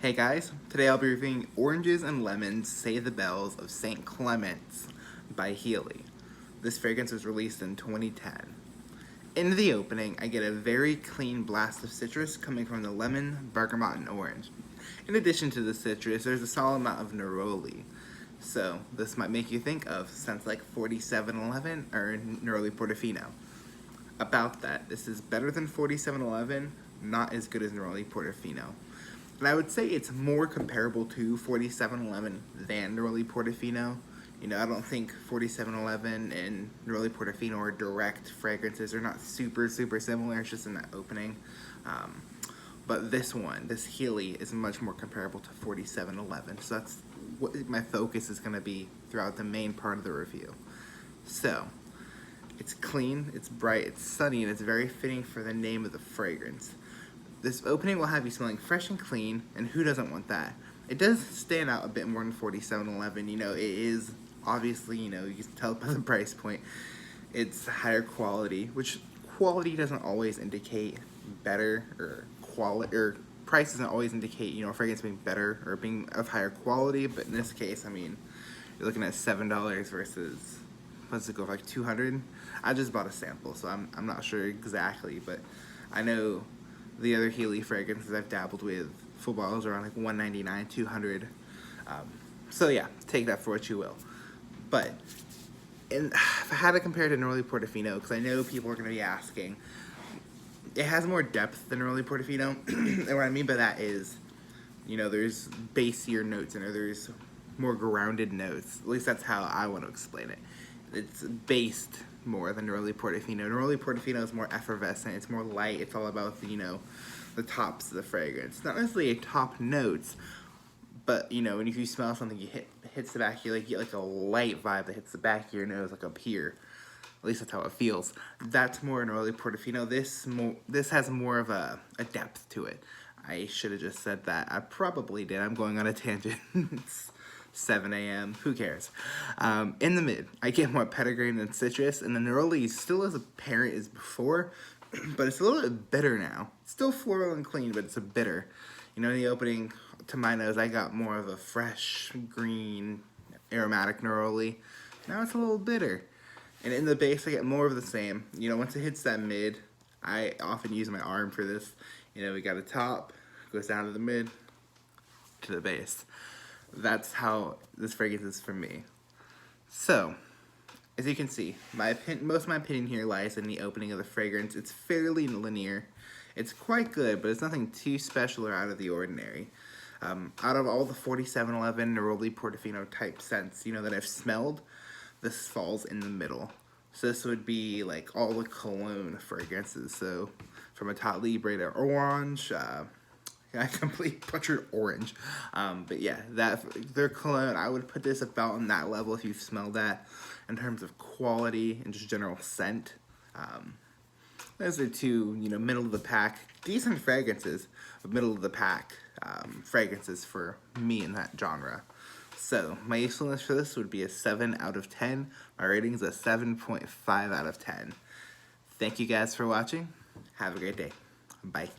Hey guys, today I'll be reviewing Oranges and Lemons Say the Bells of St. Clements by Heeley. This fragrance was released in 2010. In the opening, I get a very clean blast of citrus coming from the lemon, bergamot, and orange. In addition to the citrus, there's a solid amount of neroli. So this might make you think of scents like 4711 or Neroli Portofino. About that, this is better than 4711, not as good as Neroli Portofino. And I would say it's more comparable to 4711 than Neroli Portofino. You know, I don't think 4711 and Neroli Portofino are direct fragrances. They're not super similar. It's just in that opening. But this one, this Heeley, is much more comparable to 4711. So that's what my focus is going to be throughout the main part of the review. So, it's clean, it's bright, it's sunny, and it's very fitting for the name of the fragrance. This opening will have you smelling fresh and clean, and who doesn't want that? It does stand out a bit more than 4711. You know, it is obviously, you know, you can tell by the price point, it's higher quality, which quality doesn't always indicate better, or quality, or price doesn't always indicate, you know, a fragrance being better or being of higher quality. But in this case, I mean, you're looking at $7 versus, what's it go for, like 200? I just bought a sample, so I'm not sure exactly, but I know the other Heeley fragrances I've dabbled with, full bottles are around like $199, $200. So yeah, take that for what you will. But if I had to compare it to Neroli Portofino, because I know people are going to be asking, it has more depth than Neroli Portofino. And what I mean by that is, you know, there's bassier notes in there, there's more grounded notes. At least that's how I want to explain it. It's based more than Neroli Portofino. Neroli Portofino is more effervescent, it's more light, it's all about the, you know, the tops of the fragrance. Not necessarily top notes, but, you know, when if you smell something, hits the back, you get like a light vibe that hits the back of your nose, like up here. At least that's how it feels. That's more Neroli Portofino. This has more of a depth to it. I should have just said that. I probably did. I'm going on a tangent. 7 a.m. Who cares? In the mid, I get more petitgrain than citrus, and the neroli is still as apparent as before, but it's a little bit bitter now. It's still floral and clean, but it's a bitter. You know, in the opening, to my nose, I got more of a fresh, green, aromatic neroli. Now it's a little bitter. And in the base, I get more of the same. You know, once it hits that mid, I often use my arm for this. You know, we got a top, goes down to the mid, to the base. That's how this fragrance is for me. So, as you can see, most of my opinion here lies in the opening of the fragrance. It's fairly linear. It's quite good, but it's nothing too special or out of the ordinary. Out of all the 4711 Neroli Portofino type scents, you know, that I've smelled, this falls in the middle. So this would be like all the cologne fragrances. So from a Tot Libre to orange, I completely butchered orange. But yeah, their cologne, I would put this about on that level if you've smelled that in terms of quality and just general scent. Those are two, you know, middle of the pack, decent fragrances, but middle of the pack fragrances for me in that genre. So my usefulness for this would be a 7 out of 10. My rating is a 7.5 out of 10. Thank you guys for watching. Have a great day. Bye.